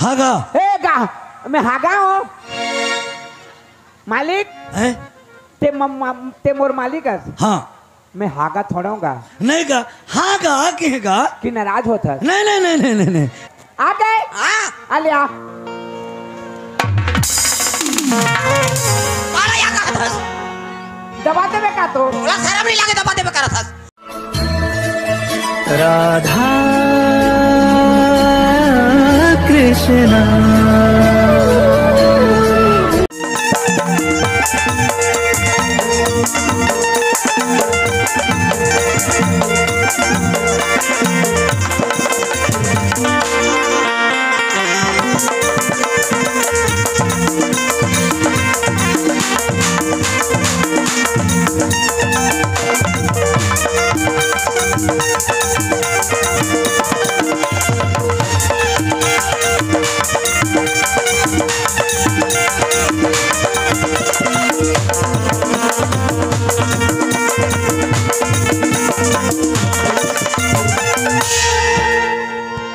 हागा मैं हागा हूँ मालिक है ते मोर मालिक है। हाँ मैं हागा थोड़ा हूँगा नहीं गा हागा कहेगा कि नाराज होता है। नहीं नहीं नहीं नहीं नहीं नहीं आ गए आ ले आ दबा दे का तो खराब नहीं लगे दबा दे करा था। राधा कृष्णा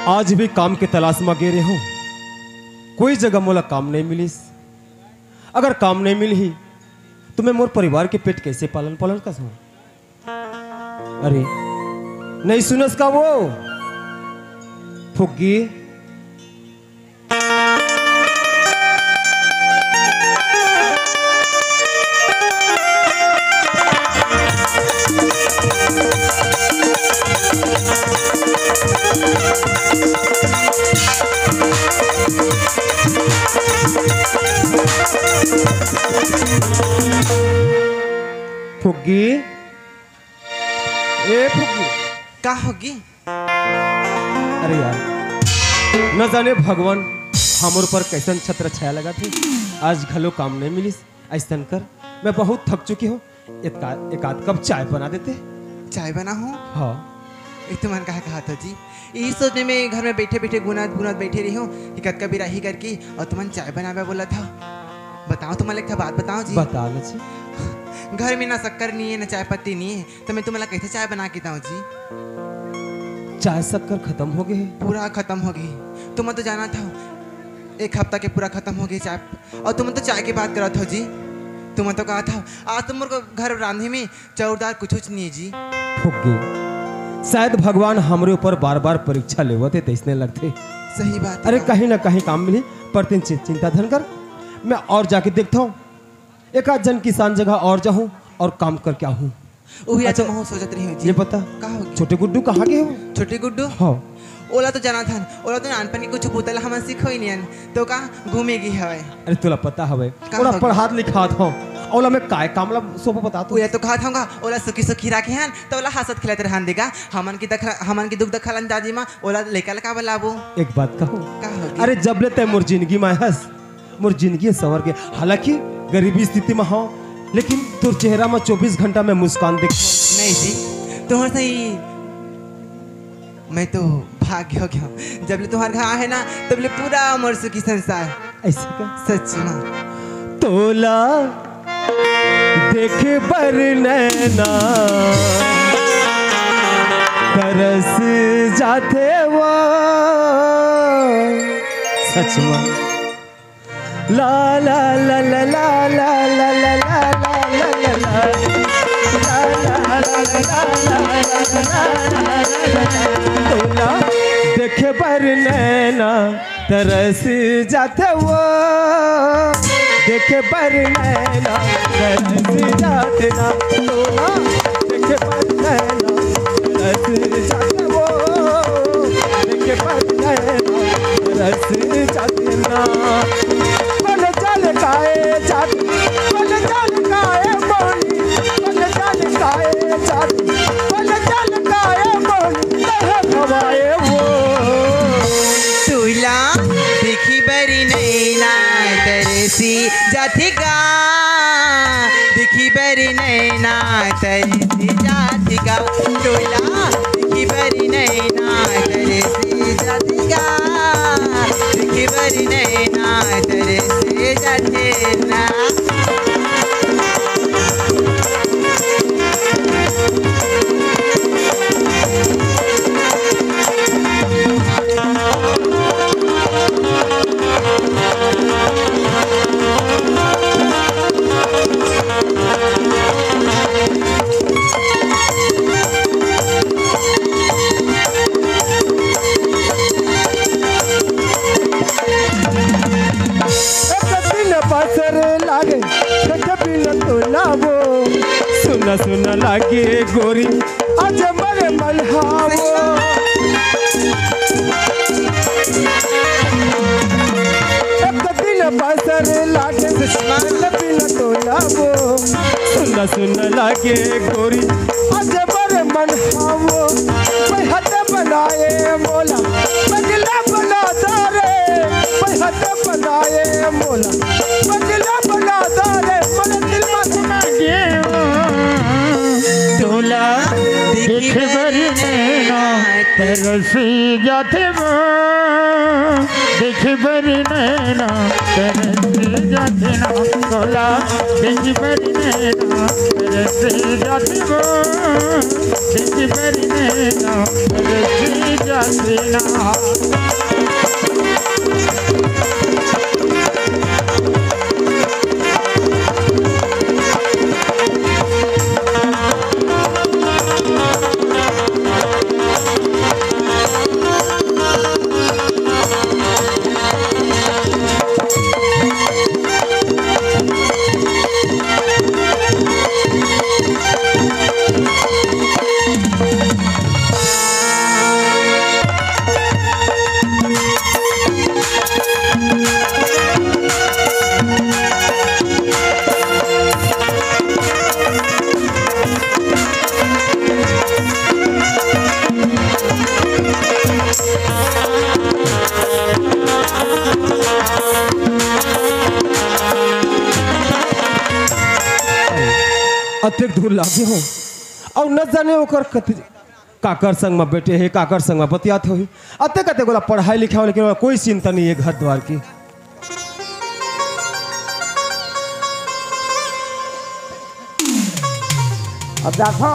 आज भी काम के तलाश में गेरे हो, कोई जगह मोला काम नहीं मिलीस। अगर काम नहीं मिली तो मैं मोर परिवार के पेट कैसे पालन पालन कर सकूं? अरे नहीं सुनस का वो फुग्गी फुग्गी ए फुग्गी क्या होगी? अरे यार न जाने भगवान हमर पर कैसन छत्र छाया लगा थे, आज घलो काम नहीं मिलिस। ऐसा कर मैं बहुत थक चुकी हूँ, एक आध कप चाय बना देते। चाय बना हूँ? हाँ एक तो मन कहा था जी, यही सोचने में घर में बैठे बैठे गुनाद गुनाद बैठे रही हूँ कि कद कभी राही करके और तुमने चाय बनावे बोला था। बताओ तुम्हारे एक बात बताओ जी। बता जी। घर में ना शक्कर नहीं है ना चाय पत्ती नहीं है, तो मैं तुम्हारा कैसे चाय बना के दूँ जी? चाय शक्कर खत्म हो गई, पूरा खत्म हो गई। तुम तो जाना था एक हफ्ता के पूरा खत्म हो गई चाय, और तुम तो चाय की बात करा था जी। तुम तो कहा था आज तुम घर रांधे में चौरदार कुछ नहीं है जी। फुग्गी शायद भगवान हमारे ऊपर बार बार परीक्षा लेवते थे, इसने लगते। सही बात। अरे कहीं ना कहीं काम मिली, पर तीन चिंता धन कर, मैं और जाके देखता हूँ, एक आध जन किसान जगह और जाऊँ और काम कर क्या हूँ। अच्छा सोचत रही हूँ जी। ये बता छोटे गुड्डू कहाँ गए हो? छोटे गुड्डू हाँ ओला तो जाना था, ओला तो नानपन की कुछ बोतल हम सीखो ही नहीं, तो कहाँ घूमेगी हवे। अरे तुला पता हवे ओला पढ़ात लिखात हो, ओला में काय कामला सोपा बता तू। ये तो कहा था ओला सुखी सुखी रखे हैं, तो ओला हंसत खिलाते रहन देगा। हमन की दुख दखलन दादी माँ ओला लेकर का बलाबो। एक बात कहूँ, अरे जब ले तय मोर जिंदगी में हंस, मोर जिंदगी संवर के। हालांकि गरीबी स्थिति में हो, लेकिन तोर चेहरा में 24 घंटा में मुस्कान दिख। नहीं जी तुम्हारा सही, मैं तो भाग्य हो गया जब ले तुम्हारे घर है ना, तब ले पूरा मोर सुखी संसार। ऐसे का सच में तोला देखे बर नैना तरस जाते वो, सच में ला ला ला ला ला ला ला ला ला तोला देखे बर नैना तरस जाते वो, देखे बर नैना तरस जाते ना, तोला देखे बर नैना तरस जाते वो, देखे बर नैना तरस जाते ना। पल चल काए जाती, पल चल काए मोनी, पल चल काए जाती, पल चल काए मोनी, तरह हवाए वो। तुला देखी बरी नैना तरसी जातिका, देखी बरी नैना तरसी जातिका, तुला देखी बरी नैना तरसी जातिका, देखी बरी नैना तरसी जातिना। सुन सुन लागे गोरी अजमर मल्हावो एक दिन बसर लागे बिन तोलावो सुन सुन लागे गोरी अजमर मल्हावो हद बनाए मोला बंगला बना दारे हद बनाए मोला बंगला बना दारे मन दिल में गे तोला देख बर नैना तरसी जाते वो देख बर नैना तरसी जाते ना तोला देख बर नैना तरसी जाते वो देख बर नैना तरसी जाते ना अत्यक धूल लागे हो और न जाने ओकर काकर संग में बैठे है काकर संग में बतियात हो अत्यक अत्यक गोला पढ़ाई लिखा हो लेकिन कोई चिंता नहीं है घर द्वार की। अब देखो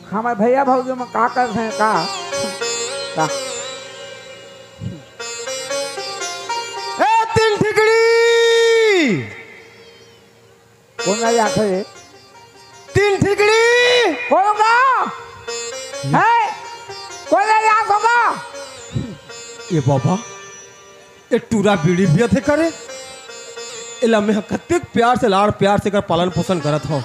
हमारे भैया भाभी में का कर रहे हैं का ए तीन ठिकड़ी कौन सा याद है तीन ठिकड़ी कौन होगा है कौन सा याद होगा ये बाबा ये टूरा बीड़ी भी थे करे इला में कत्ते प्यार से लाड़ प्यार से कर पालन पोषण करत हो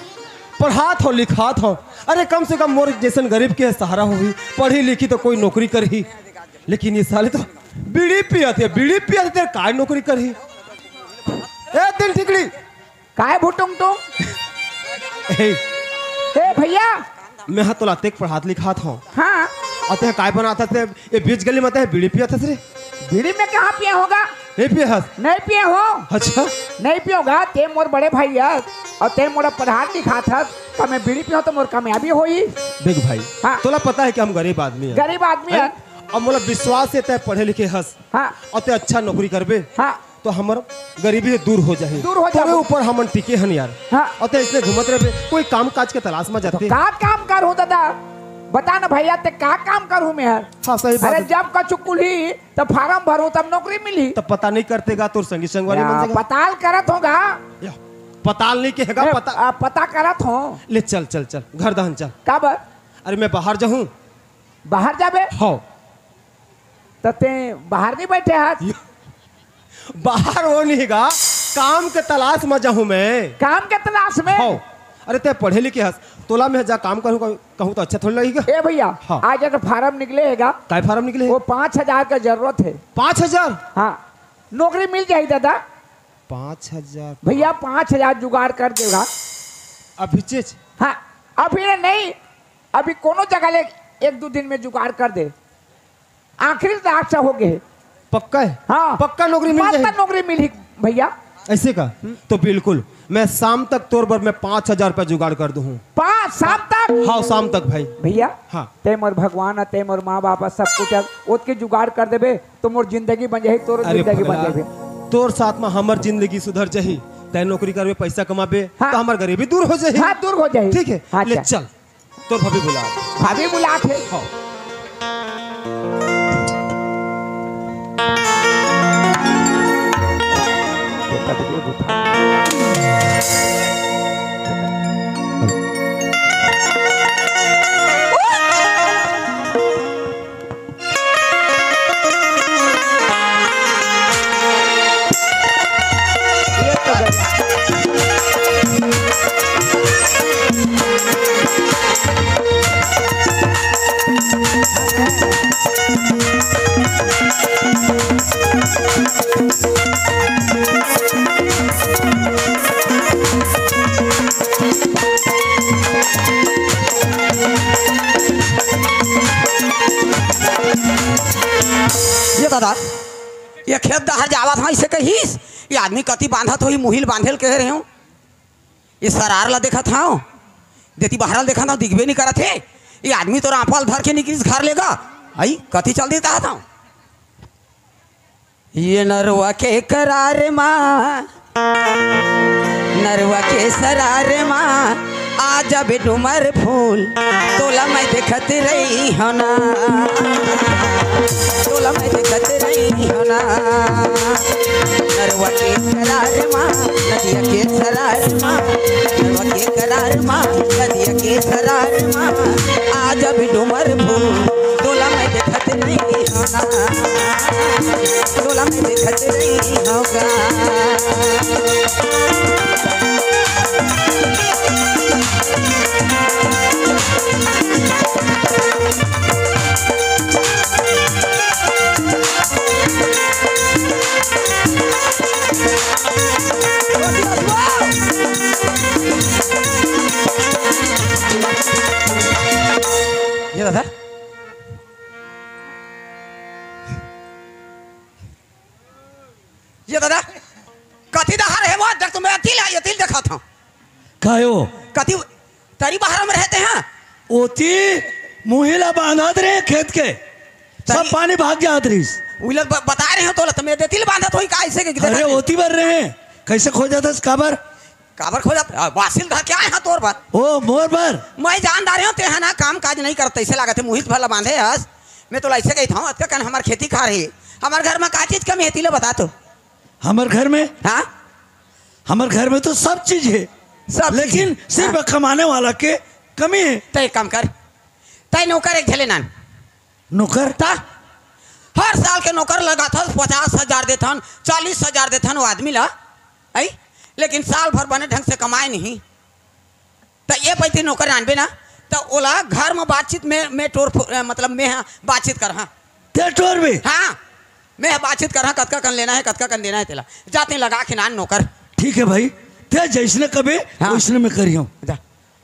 पढ़ात हो लिखात हो अरे कम से कम मोर जैसन गरीब के सहारा हो पढ़ी लिखी तो कोई नौकरी कर ही लेकिन ये साले तो बीड़ी पिया थे काय नौकरी कर ही ए तीन ठिकड़ी काय भुटुम तुम ए भैया मैं हाथ तो लाते पढ़ात लिखात हो हाँ अते काय बनाता थे ये बीच गली में बीड़ी पिया था रे बीड़ी में कहाँ पिया होगा नहीं पिया हस नहीं पिया हो अच्छा नहीं पियोगा ते मोर बड़े भाई यार और ते मोरा पढ़ात लिखा था का मैं बीड़ी पियो तो मोर कामयाबी होई देख भाई हाँ। तोला पता है कि हम गरीब आदमी हैं गरीब आदमी है अब मोला विश्वास है तय पढ़े लिखे हस हाँ और ते अच्छा नौकरी करबे हाँ तो हमर गरीबी दूर हो जाए दूर हो तोरे जाए ऊपर हमन टिके हन यार हाँ और ते इसने घूमत रहे कोई काम काज के तलाश में जाते का काम कर हूँ दादा बता ना भैया ते का काम करूँ मैं यार हाँ सही बात अरे है। जब का चुकुली तब फार्म भरूँ तब नौकरी मिली तब पता नहीं करतेगा तोर संगी संगवारी बन जाएगा पताल करत होगा या, पताल नहीं कहेगा पता पता करत हो ले चल चल चल घर दहन चल कब अरे मैं बाहर जाऊं बाहर जाबे हाँ ते बाहर नहीं बैठे हाथ बाहर वो नहीं गा काम के तलाश में जाऊं मैं काम के तलाश में हाँ अरे ते पढ़े लिखे हस तोला में जा काम करूँ कहूँ तो अच्छा थोड़ा लगेगा ए भैया हाँ। आज अगर फार्म निकलेगा काय फार्म निकले वो 5,000 का जरूरत है 5,000 हाँ नौकरी मिल जाएगी दादा 5,000 भैया 5,000 जुगाड़ कर देगा अभी चेच हाँ अभी नहीं अभी कोनो जगह ले 1-2 दिन में जुगाड़ कर दे आखिरी तक से हो गए पक्का है हाँ पक्का नौकरी मिल पक्का जाएगी नौकरी मिली भैया ऐसे का तो बिल्कुल मैं शाम तक तोर पर मैं 5,000 रुपया जुगाड़ कर दूँ 5 शाम तक हाँ शाम तक भाई भैया हाँ ते मोर भगवान ते मोर माँ बाप सब कुछ ओत के जुगाड़ कर देबे तो मोर जिंदगी बन जाए तोर अरे जिंदगी बन भगला, जाए तोर साथ में हमर जिंदगी सुधर जाही तय नौकरी करबे पैसा कमाबे हाँ। तो हमर गरीबी दूर हो जाही हाँ दूर हो जाए ठीक है हाँ, ले अच्छा। चल तोर भाभी बुला भाभी बुलात है हाँ ये तो गया। ला ये खेत दहर जावत हाँ इसे कहीस ये आदमी कति बांधत हो ही मुहिल बांधेल कह रहे हो ये सरार ला देखत हाँ देती बहरल देखा था दिखबे नहीं करत है ये आदमी तो रापल धर के निकलिस घर लेगा आई कति चल देता था ये नरवा के करार माँ नरवा के सरार माँ आजा बेडुमर फूल तोला मैं देखत रही हो ना तोला मैं देखत रही हो ना नरवा के करार माँ नदिया के सरार माँ नरवा के करार माँ नदिया के सरार माँ आजा बेडुमर फूल तोला मैं देखत रही हो ना तोला मैं देखत रही होगा ये दादा ये दादा कथी दहार है वो देख तुम्हें अतिल देखा था कायो कथी तरी बाहर में रहते हैं ओती मुहिला बांधत रहे खेत के सब पानी भाग जात रहीस वो लोग बता रहे हो तो तुम्हें देतिल बांधत होई का ऐसे के अरे ओती भर रहे हैं कैसे खो जाता काबर काबर खो जाता वासिल घर क्या है तोर पर ओ मोर भर मैं जानदार हूँ ते है ना काम काज नहीं करते ऐसे लागत है मुहित भला बांधे हस मैं तो ऐसे कहता हूँ अतका कन हमार खेती खा रही हमारे घर में का चीज कमी है तिले बता तो हमारे घर में हाँ हमारे घर में तो सब चीज है सब लेकिन चीज़ है। सिर्फ हाँ। कमाने वाला के कमी है तय काम कर तय नौकर एक झेले नान नौकर था हर साल के नौकर लगा था 50,000 देथन 40,000 देथन वो आदमी ला आई लेकिन साल भर बने ढंग से कमाए नहीं तो ये पैसे नौकर आनबे ना तो ओला घर में बातचीत में टोर मतलब मैं बातचीत कर हाँ ते टोर भी हाँ मैं बातचीत कर हाँ कतका कन लेना है कतका कन देना है तेला जाते लगा के नान नौकर ठीक है भाई ते जैसने कभी हाँ। वैसने मैं करी हूँ जा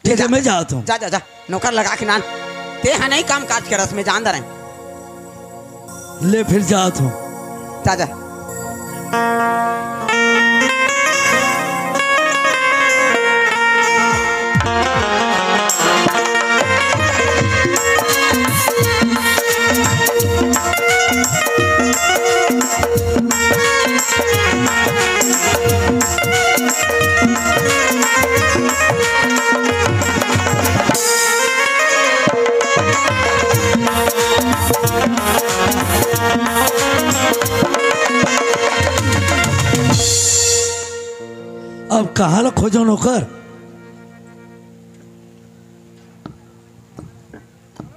ठीक है मैं जाता हूँ जा जा जा नौकर लगा के नान ते है नहीं काम काज के रस में जान रहे ले फिर जाता हूँ जा जा अब कहाँ ला खोजो नौकर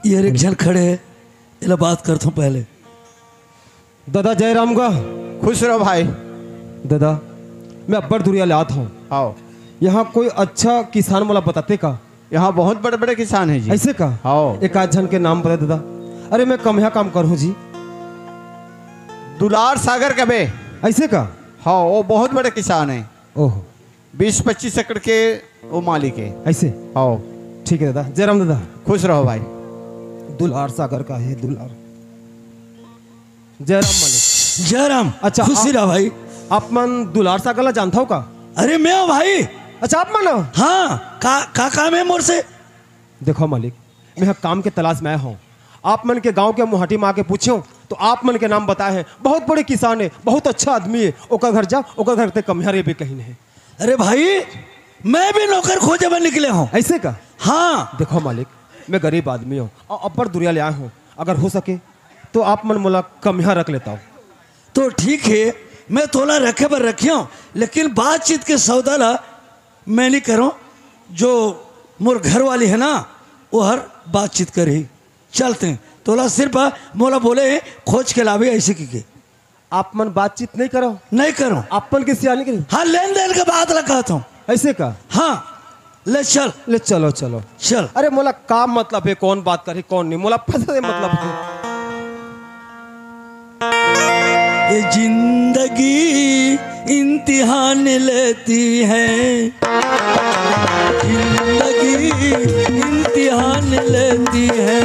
ये एक जन खड़े है इला बात करता हूँ पहले दादा जयराम का खुश रहो भाई। दादा मैं अब्बर दुरिया ले आता हूँ आओ यहाँ कोई अच्छा किसान वाला बताते का यहाँ बहुत बड़े बड़े किसान हैं जी। ऐसे का आओ एक आध जन के नाम बता दादा अरे मैं कम काम करूँ जी दुलार सागर कबे ऐसे का हाँ वो बहुत बड़े किसान हैं ओहो 20-25 एकड़ के वो मालिक है। ऐसे आओ ठीक है दादा जयराम दादा खुश रहो भाई। दुलार सागर का है दुलार जयराम मालिक जयराम अच्छा, खुशी रहा भाई आप मन दुलार सागर ला जानता हो का अरे मैं हूँ भाई अच्छा आप मानो हाँ का काम है मोर से देखो मालिक मैं काम के तलाश में आया हूँ आप मन के गांव के मुहाटी में आके पूछो तो आप मन के नाम बताए हैं बहुत बड़े किसान है बहुत अच्छा आदमी है ओकर घर जा ओकर घर ते कमियारे भी कहीं नहीं अरे भाई मैं भी नौकर खोजे में निकले हूँ ऐसे का हाँ देखो मालिक मैं गरीब आदमी हूँ और अब्बर दुरिया ले आया हूँ अगर हो सके तो आप मन मोला कमिया रख लेता हूँ तो ठीक है मैं तोला रखे पर रखी हूँ लेकिन बातचीत के सौदा ला मैं नहीं करूँ जो मोर घर वाली है ना वो हर बातचीत करे चलते हैं तोला सिर्फ मोला बोले खोज के लावे ऐसे की आप मन बातचीत नहीं करो नहीं करो आप मन के सियानी करी हाँ लेन देन के बात लगाता हूँ ऐसे का हाँ ले चल ले चलो चलो चल अरे मोला काम मतलब है कौन बात करे कौन नहीं मोला पता है मतलब है ये जिंदगी इम्तिहान लेती है जिंदगी इम्तिहान लेती है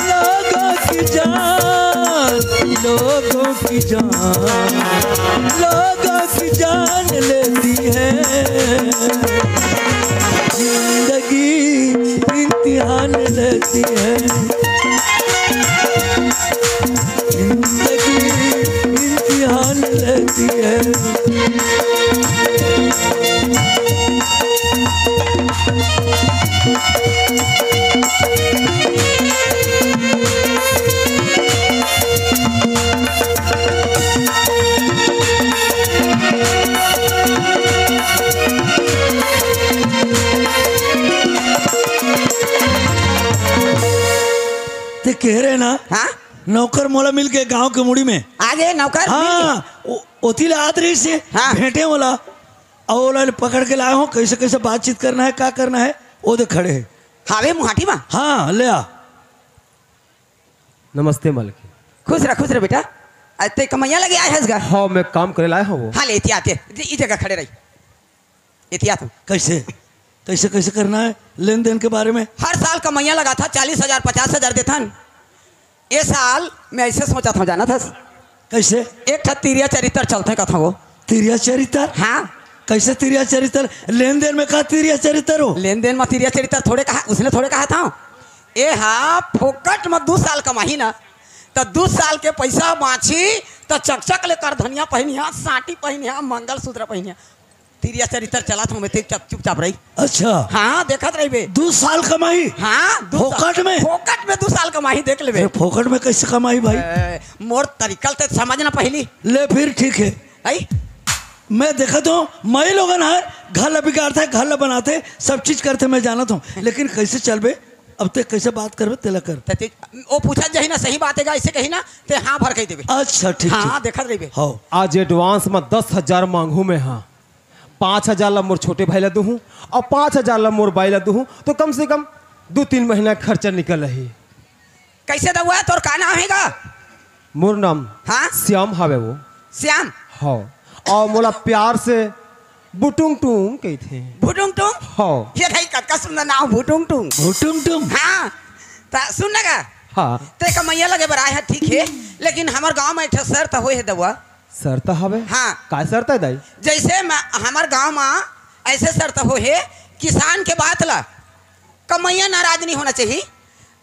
लगा कि जान लोगों की जान लेती है। जिंदगी इम्तिहान लेती है। जिंदगी इम्तिहान लेती है। ते कह रहे ना हाँ नौकर मोला मिल के गांव के मुड़ी में। आगे नौकर हाँ ओतिले आदरी से हाँ। भेंटे वाला और ओला पकड़ के लाए हो कैसे कैसे बातचीत करना है क्या करना है वो दे खड़े है। हावे मुहाटी में हाँ ले आ। नमस्ते मालिक। खुश रह बेटा। ते कमैया लगे आए हंसगा। हाँ मैं काम करे लाया हूँ वो। हाँ ले एहतियात इस जगह खड़े रही एहतियात। कैसे कैसे कैसे करना है लेन देन के बारे में। हर साल कमैया लगा था 40,000 50,000 देता। ये साल मैं ऐसे सोचा था जाना था कैसे एक था तिरिया चरित्र चलते कथा वो। तिरिया चरित्र। हाँ कैसे तिरिया चरित्र लेन देन में का तिरिया चरित्र हो। लेन देन में तिरिया चरित्र थोड़े कहा उसने थोड़े कहा था ए हाँ फोकट में 2 साल कमाही ना तो 2 साल के पैसा बाँची तो चकचक लेकर धनिया पहनिया साटी पहनिया मंगलसूत्र पहनिया तिरिया चरित्र चला था मैं चुपचाप रही। अच्छा हाँ देखत रही बे 2 साल कमाई। हाँ फोकट में। फोकट में 2 साल कमाही देख ले बे। फोकट में कैसे कमाई भाई। मोर तरीकल ते समझना पहली ले फिर ठीक है। आई मैं देखा तो मैं लोगन है घर बिगाड़ते घर बनाते सब चीज करते मैं जानता हूँ लेकिन कैसे चलबे अब ते कैसे बात करबे तेला कर। वो पूछा जाही ना सही बात है ऐसे कही ना ते हाँ भर कही देवे। अच्छा ठीक हाँ देखत रही बे। हाँ आज एडवांस में 10,000 मांगू मैं। हाँ 5,000 ला मोर छोटे भाई ला दूँ और 5,000 ला मोर भाई ला दूँ तो कम से कम 2-3 महीना खर्चा निकल रही। कैसे दवा है तोर का नाम हैगा। मोर नाम हाँ श्याम हावे वो। श्याम हाँ और मोला प्यार से बुटुंग टूंग कहते। भुटुंग टुंग। हाँ ये भाई कतका सुंदर नाम भुटुंग टुंग। हुटुम टुम। हाँ ता सुन लगा हाँ ते कमैया लगे बराए है ठीक है लेकिन हमार गांव में एक सर तो होए है दवा। शर्त हवे। हाँ का शर्त है दाई। जैसे हमार गांव में ऐसे शर्त हो है किसान के बात ला कमैया नाराज नहीं होना चाहिए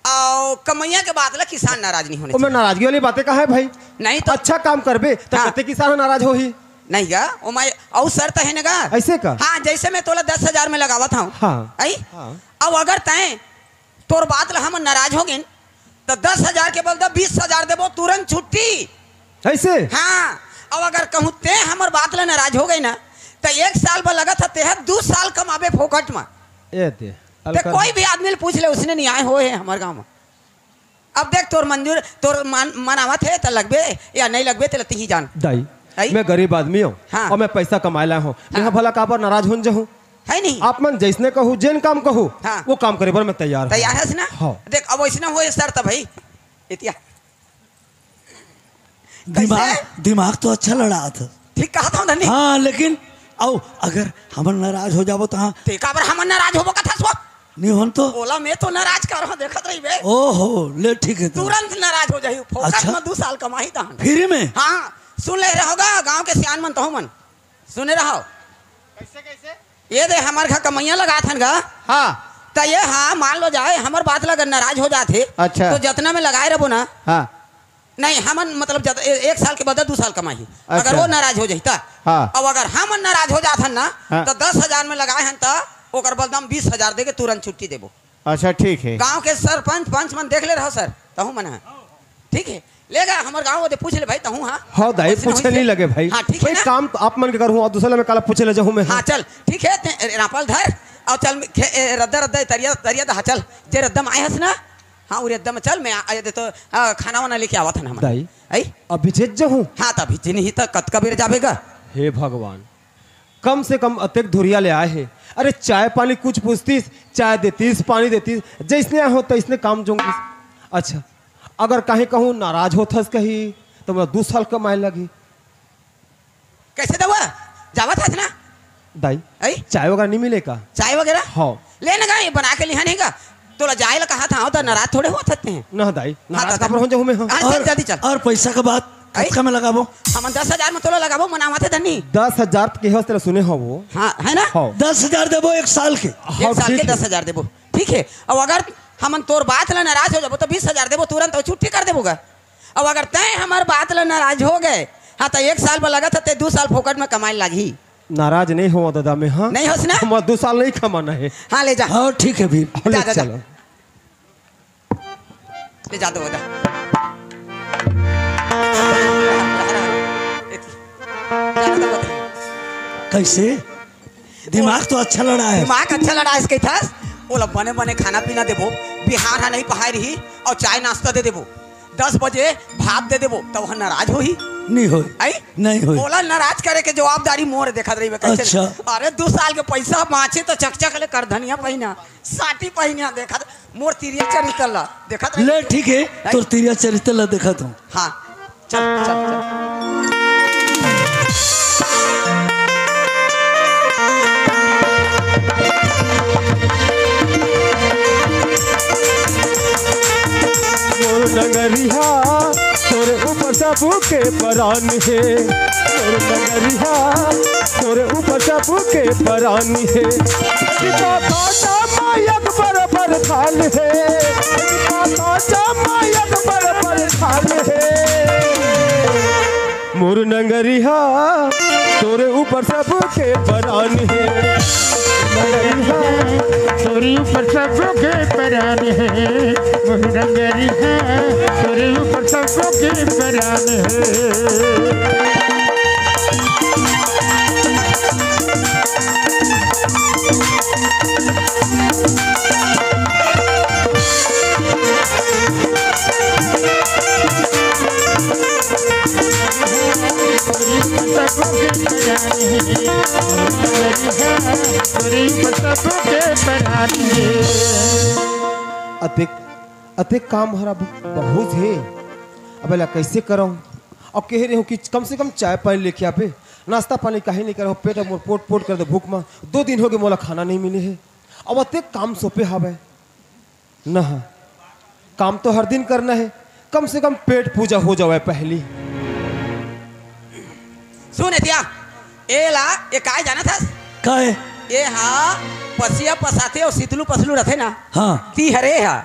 और कमैया के बात ला किसान नाराज नहीं होना ओ मैं नाराजगी वाली बातें कहा है भाई। नहीं तो अच्छा काम करबे तो हाँ। कते किसान नाराज हो ही नहीं गा ओ मैं और शर्त है ना गा ऐसे का। हाँ जैसे मैं तोला 10,000 में लगावा था हाँ। आई हाँ। अब अगर तय तोर बात ला हम नाराज हो गए तो 10,000 के बदले 20,000 देबो तुरंत छुट्टी। ऐसे हाँ अब अगर कहूँ ते हमार बात ला नाराज हो गई ना तो 1 साल पर लगा था ते 2 साल कमाबे फोकट में। ए दे ते कोई भी आदमी ले पूछ ले उसने नहीं आए हो है हमारे गाँव में। अब देख तोर मंजूर तोर मन आवत है तो लगबे या नहीं लगबे तो ही जान। दाई आई? मैं गरीब आदमी हूँ हाँ। और मैं पैसा कमाए ला हूँ मैं भला का पर नाराज हो जाऊँ। है नहीं आप मन जैसने कहूँ जेन काम कहूँ हाँ। वो काम करे पर मैं तैयार हूँ। तैयार है ना। हाँ। देख अब ऐसा हो सर तो भाई इतिया दिमाग तो अच्छा लड़ा था। ठीक कहा था धनी। हाँ लेकिन आओ अगर हम नाराज हो जाबो तो हाँ ते काबर हम नाराज होबो कथा सो नहीं होन तो। बोला मैं तो नाराज कर रहा देखत रही बे ओहो ले ठीक है तो। तुरंत नाराज हो जाई फोकट अच्छा। में 2 साल कमाई था। फ्री में। हाँ सुन ले रहोगा गांव के सियान मन तो मन सुने रहो कैसे कैसे ये दे हमार घर कमैया लगा थन गा। हाँ तो ये हाँ मान लो जाए हमार बात लगा नाराज हो जाते अच्छा। तो जितना में लगाए रहो ना हाँ नहीं हमन मतलब 1 साल के बदले 2 साल कमाई अच्छा। अगर वो नाराज हो जाता हाँ। अब अगर हम नाराज हो जाते ना हाँ। तो 10,000 में लगाए हैं तो ओकर बदले 20,000 दे के तुरंत छुट्टी देबो। अच्छा ठीक है। गांव के सरपंच पंच मन देख ले रहो सर तहु मन है ठीक है लेगा हमारे गांव दे पूछ ले भाई तहु। हाँ हाँ दाई वैसे पूछे वैसे। नहीं लगे भाई। हाँ ठीक है भाई ना? काम तो आप मन के करूँ और दूसरे में काला पूछे ले जाऊँ मैं। हाँ चल ठीक है रापल धर और चल रद्दा रद्दा तरिया तरिया हाँ चल जे रद्दा में आए हस ना। हाँ वो रद्दा में चल मैं आए तो खाना वाना लेके आवा था ना दाई आई। अभी जेज जाऊँ। हाँ तभी नहीं तो कत का बेर जाबेगा। हे भगवान कम से कम अतेक धुरिया ले आए हैं। अरे चाय पानी कुछ पूछतीस चाय देतीस पानी देतीस जैसने हो तैसने काम जोंगी। अच्छा अगर कहीं कहूँ नाराज होथस कहीं तो मैं 2 साल कमाए लगी। कैसे दवा जावा था ना दाई आई चाय वगैरह नहीं मिलेगा। चाय वगैरह हाँ लेने का ये बना के लिहाने का तोला जाए ला कहा था तो नाराज थोड़े हो सकते हैं। ना दाई नाराज हाँ, का पर हो जाऊं मैं हाँ। हाँ, चल जल्दी चल। और पैसा का बात कतका में लगाबो? हम 10,000 में तोला लगाबो मनावा थे धनी। 10,000 के हवस तेरा सुने हो वो हाँ है ना, हाँ 10,000 देबो 1 साल के। एक साल के ठीक है। 10,000 देबो ठीक है। अब अगर हम तोर बात ला नाराज हो जाबो तो 20,000 देबो तुरंत और छुट्टी कर देबोगा। अब अगर तय हमार बात ला नाराज हो गए हाँ तो 1 साल में लगा था 2 साल फोकट में कमाई लगी। नाराज नहीं हो दादा मैं हाँ नहीं होस ना? हम 2 साल नहीं कमाना है। हाँ ले जा हाँ ठीक है फिर। ले जा, जा। चलो ले जा दो जा। कैसे? दिमाग तो अच्छा लड़ा है। दिमाग अच्छा लड़ा इसके था। ओला बने बने खाना पीना देबो, बिहार हा नहीं पहाड़ रही और चाय नाश्ता दे देबो, 10 बजे भात दे देबो तो वह नाराज हो ही नहीं हो, आई नहीं हो। ओला नाराज करे के जवाबदारी मोर देखत रही कैसे। अच्छा। अरे 2 साल के पैसा माचे तो चकचक ले कर धनिया पहिना साटी पहिना देखत मोर तिरिया चरित्र ला देखत रही। ले ठीक है तो तिरिया चरित्र ला देखा तू। हाँ चल चल चल। मोर नगरिया तोरे ऊपर सब के परान है। मोर नगरिया तोरे ऊपर सब के परान है। काटा मायक बराबर थाल है। काटा मायक बराबर थाल है। मोर नगरिया तोरे ऊपर सब के परान है। नगरिया तोरे ऊपर सबके परान है। मोर नगरिया तोरे ऊपर सबके परान है। अतिक काम हरा बहुत है। अब ला कैसे करो और कह रहे हो कि कम से कम चाय पानी लेके पे नाश्ता पानी काहे नहीं करो। पेट मोर पोट पोट कर दे भूख में 2 दिन हो गए मोला खाना नहीं मिले है। अब अतिक काम सोपे हवे न काम तो हर दिन करना है। कम से कम पेट पूजा हो जावे पहली। सुन एतिया ए ला ये काय जाना था का है? ये हाँ पसिया पसाते और शीतलू पसलू रहते ना हाँ ती हरे हा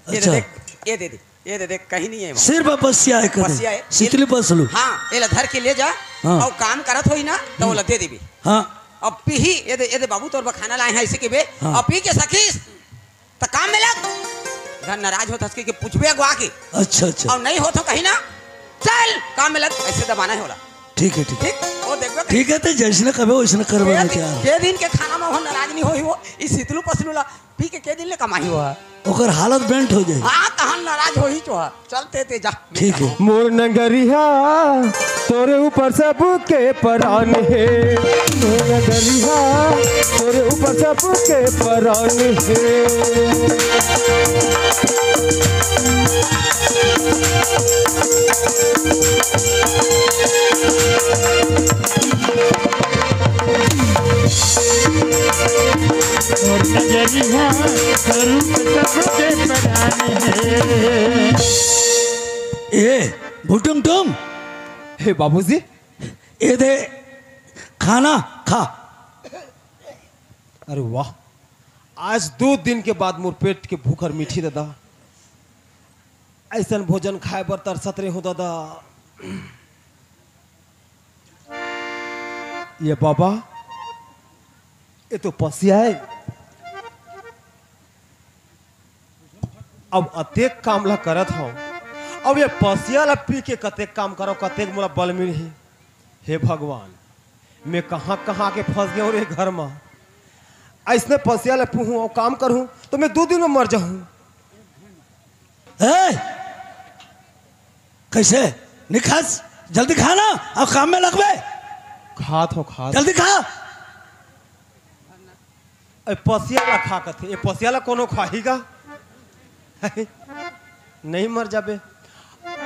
ये अच्छा। देख ये दे दे ये दे देख कहीं नहीं है वहाँ। सिर्फ बसिया है बसिया है। करे शीतली पसलू। हाँ ये ला धर के ले जा हाँ। और काम करत होई ना तो वो ला दे देबी। हाँ अब पी ही ये दे बाबू तोर खाना लाए हैं इसे के बे हाँ। अब पी के सखीस तो काम में लग धन नाराज होता उसके पूछबे अगवा के अच्छा अच्छा और नहीं हो तो कहीं ना चल काम में लग ऐसे दबाना है होला ठीक है ठीक है ठीक वो देखबे ठीक है तो जैसने कहे वैसने करवा के क्या के दिन के खाना में हो नाराज नहीं होई वो इस शीतलू पसलू ला पी के दिन ले कमाई हुआ ओकर हालत बेंट हो जाए। हाँ तहन नाराज हो ही तो चलते ते जा ठीक है। मोर नगरिया तोरे ऊपर सब के परान है। मोर नगरिया तोरे ऊपर सब के परान है। मोर नगरिया तोरे ऊपर सबके परान है। ए भुटुम तुम हे बाबूजी ये दे खाना खा। अरे वाह आज 2 दिन के बाद मोर पेट के भूख और मीठी दादा ऐसा भोजन खाए बर तरसत रहे हो दादा। ये बाबा ये तो पसिया है। अब अतेक काम ला करत हो अब ये पसिया ला पी के कतेक काम करो कतेक मोला बल मिल ही। हे भगवान मैं कहाँ कहाँ के फंस गया रे घर में। ऐसने पसिया ला पीहूँ और काम करूँ तो मैं 2 दिन में मर जाऊँ। ए, कैसे निखास जल्दी खाना और काम में लगबे। खात हो खात जल्दी खा। पसिया ला खा कथे ये पसिया ला कोनो खाहीगा नहीं मर जाबे।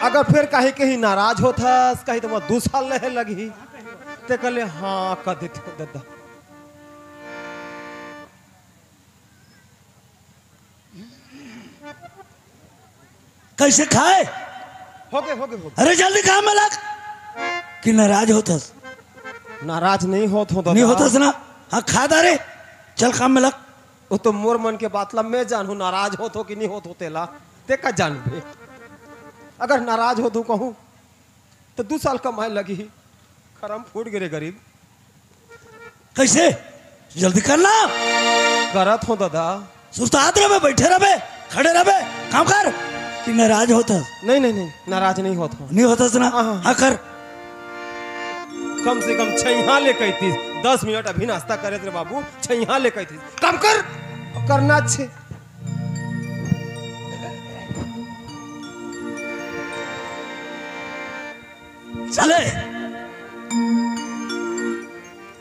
अगर फिर कहीं कहीं नाराज होता कहीं तो 2 साल रहे लगी ते कहले हाँ कह देते हो दादा। कैसे खाए? हो गए हो गए हो अरे जल्दी काम में लग। कि नाराज होतस? गए। नाराज नहीं होत हो नहीं होतस ना? हाँ खा दारे, चल काम में लग। वो तो मोर मन के बात ला मैं जानू नाराज होत हो कि नहीं होत होते ला ते का जानू बे। अगर नाराज हो तो कहूँ तो 2 साल कमाए लगी खरम फूट गिरे गरीब। कैसे? जल्दी करना। करत हो दादा। सुस्तात रहे, बैठे रहे, खड़े रहे, काम कर। कि नाराज होतस? नहीं नहीं नहीं नाराज नहीं होत हो। नहीं होतस ना? हाँ। हाँ कर। कम से कम छैहा ले कही थी 10 मिनट अभी नाश्ता करे थे बाबू। छैहा ले कही थी काम कर। करना अच्छे चले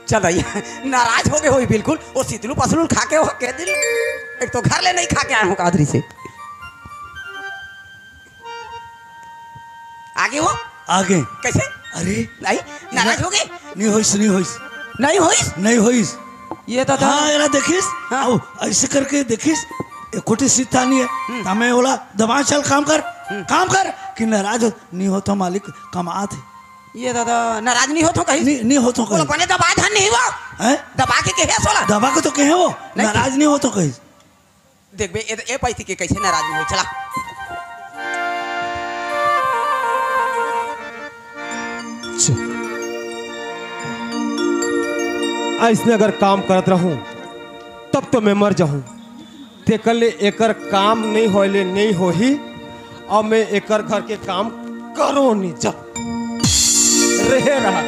चल भैया नाराज हो गए हो बिल्कुल। वो सितलू पसलू खा के हो के दिल एक तो घर ले नहीं खा के आया हूँ कादरी से। आगे हो आगे। कैसे? अरे नहीं नाराज हो गए? नहीं होइस, नहीं होइस, नहीं हुई नहीं होइस। ये तो हाँ यार देखिस, आओ ऐसे करके देखिस, एकोटी सीता नहीं है। हमें बोला दबा चल काम कर, काम कर। कि नाराज हो? नहीं हो तो मालिक कमात है। ये दादा नाराज नहीं हो तो कहीं नहीं हो तो बोलो कहीं बने दबा धन नहीं हुआ हैं? दबा के कहे सोला दबा को तो कहे वो नहीं। नाराज नहीं हो तो कहीं। देख बे ये पैसे के कैसे नाराज नहीं हो। चला ऐसने अगर काम करत रहूं तब तो मैं मर जाऊं। ते कल एकर काम नहीं होले नहीं हो ही और मैं एकर घर के काम करो नहीं जा रहे रहा।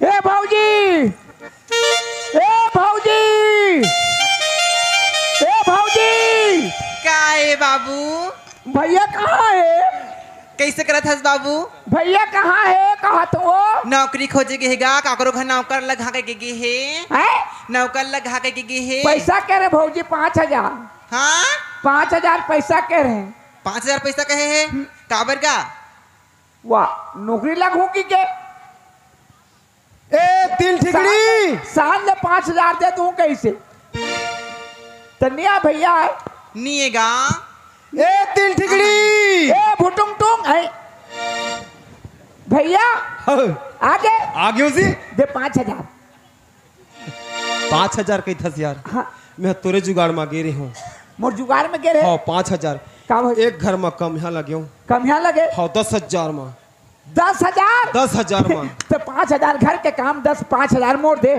ए भौजी, ए भौजी, ए भौजी, का है बाबू? भैया कहाँ है? कैसे करत हस बाबू? भैया कहाँ है? कहा तो वो नौकरी खोजे के हेगा काकरो घर नौकर लगा के गे है। है? नौकर लगा के गे है। पैसा कह रहे भौजी 5000। हाँ 5000 पैसा कह रहे हैं। 5000 पैसा कहे है काबर का? वाह नौकरी लगू की के ए तिल ठिकड़ी साल में 5000 दे दूं कैसे? तनिया भैया है। निएगा ए तिल ठिकड़ी ए भुटुंग टुंग है भैया। आगे आगे उसी दे 5000। 5000 कही 10,000। हाँ मैं तोरे जुगाड़ में गे रही हूँ। मोर जुगाड़ में गिरे। हाँ 5000 काम एक घर में कम यहाँ लगे हूँ। कम यहाँ लगे हाँ 10,000 में 10,000। 10,000 में तो 5000 घर के काम 5,000 मोड़ दे।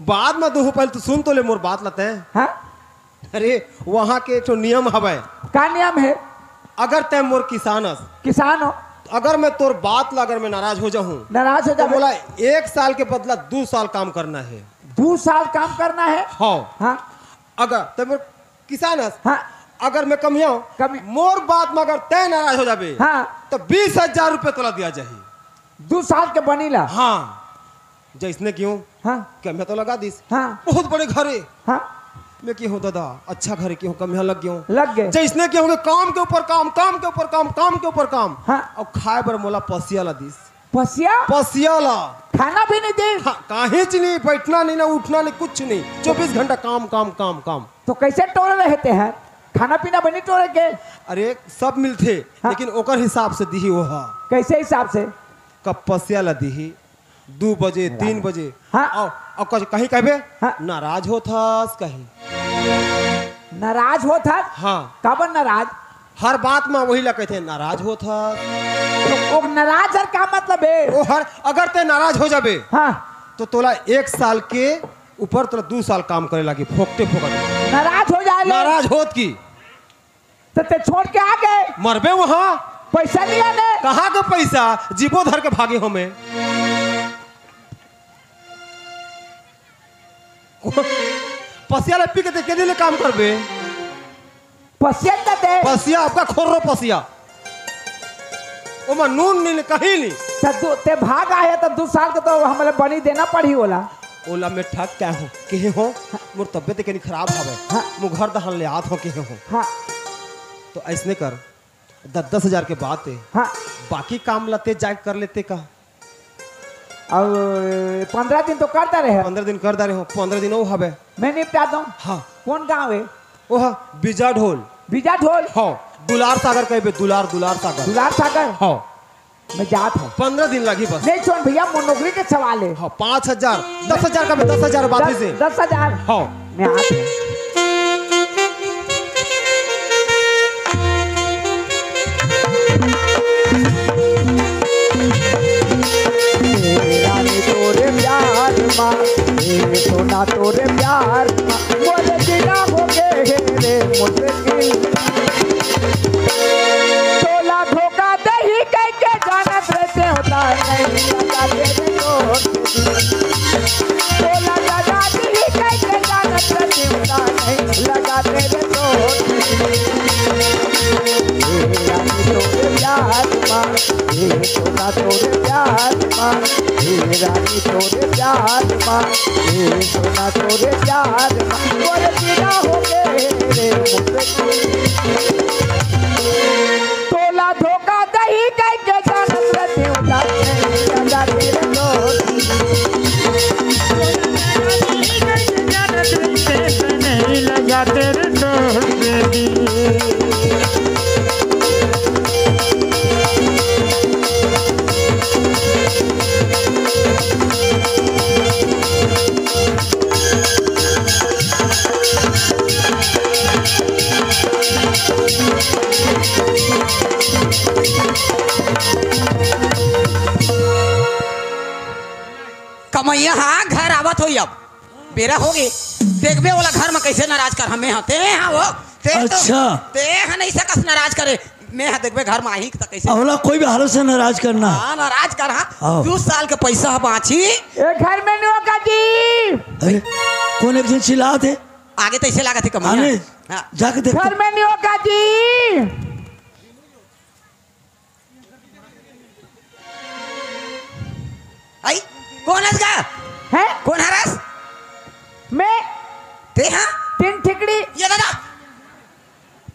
बाद में दो पहले तो सुन तो ले मोर बात लते हैं। हाँ अरे वहाँ के जो नियम हवे का नियम है? अगर तय मोर किसानस किसान हो अगर मैं तोर बात ला अगर मैं नाराज हो जाऊं नाराज हो तो जा बोला 1 साल के बदला 2 साल काम करना है। 2 साल काम करना है। हाँ हाँ अगर तय मोर किसानस हाँ अगर मैं कमिया कमी मोर बात में अगर तय नाराज हो जाबे हाँ तो 20,000 रुपये तोला दिया जाही। 2 साल के बनीला। हाँ जैसने क्यों हाँ क्या मैं तो लगा दिस हाँ बहुत बड़े घर है। हाँ मैं क्यों हूँ दादा अच्छा घर क्यों कम यहाँ लग गया लग गए। जैसने क्या होंगे काम के ऊपर काम काम के ऊपर काम काम के ऊपर काम। हाँ और खाए बर मोला पसिया ला दिस पसिया पसिया ला खाना भी नहीं दे। हाँ, काहे च नहीं बैठना नहीं ना उठना नहीं कुछ नहीं 24 घंटा काम काम काम काम। तो कैसे टोरे रहते हैं? खाना पीना बनी टोरे के? अरे सब मिलते हाँ। लेकिन ओकर हिसाब से दी वो हा कैसे हिसाब से? कब पसिया ला दी 2 बजे 3 बजे। हाँ। और कहीं कहबे हाँ। नाराज हो था कहीं नाराज हो था। हाँ काबर नाराज? हर बात में वही लगे थे नाराज हो था। तो वो नाराज हर का मतलब है? ओ हर अगर ते नाराज हो जाबे हाँ तो तोला 1 साल के ऊपर तोला 2 साल काम करे लगी फोकते फोकते। नाराज हो जाए नाराज होत की तो ते छोड़ के आ गए। मरबे वहाँ पैसा लिया ने कहाँ के पैसा जीबो धर के भागे हमें। पसिया ले पी के के दिले काम करबे। पसिया न दे पसिया आपका खोरो पसिया ओमा नून नहीं कहीं नहीं। तो ते भाग आए तो 2 साल के तो हमें बनी देना पड़ी होला। ओला में ठग क्या हो के हो मोर तबियत के खराब हवे हाँ। मु घर दहन ले आत हो के हो। हाँ तो ऐसने कर 10,000 के बात है। हाँ बाकी काम लते जाए कर लेते का अब 15 दिन तो करता रहे 15 दिन कर दारे हो 15 दिन वो हवे मैं निपटा दूं। हाँ कौन गाँव है? वो हा बीजा ढोल बीजा ढोल। हाँ दुलार सागर कहबे दुलार सागर दुलार सागर। हाँ मैं जात हूँ। 15 दिन लगी बस नहीं छोड़ भैया, वो नौकरी के सवाल है। हाँ 5000 10,000 का 10,000 बात से 10,000। हाँ मैं आते हैं। रानी तोरे प्यार माँ, सोना तोरे प्यार माँ, बोले बिना हो गए रे मुश्किल। तोला धोखा दही कह के जानत रहते होता नहीं लगा तेरे को। तोला लगा दही कह के जानत रहते होता नहीं लगा तेरे को। रानी तोरे प्यार माँ, सोना तोरे प्यार माँ, रानी तोरे प्यार माँ, सोना तोरे प्यार माँ, बोले बिना हो गए रे मुश्किल। तोला धोखा दही कह के जानत रहते होता नहीं लगा तेरे नहीं लगा तेरे दोस्त बेबी। कमैया हाँ घर आवत हो अब बेरा हो गए देखबे वाला घर में कैसे नाराज कर हमें हते हाँ वो ते अच्छा। ते हाँ नहीं सकस नाराज करे मैं हाँ देखबे घर में आई तो कैसे अवला कोई भी हालत से नाराज करना है। हाँ नाराज कर हाँ आओ। 2 साल के पैसा बाँची ये घर में नहीं होगा जी। अरे कौन एक जन चिल्ला थे आगे तो ऐसे लगा थी आने कमैया हाँ। जाके देख घर में नहीं होगा जी। आई कौन है इसका है कौन है रस मैं ते हाँ 3 ठिकड़ी। ये दादा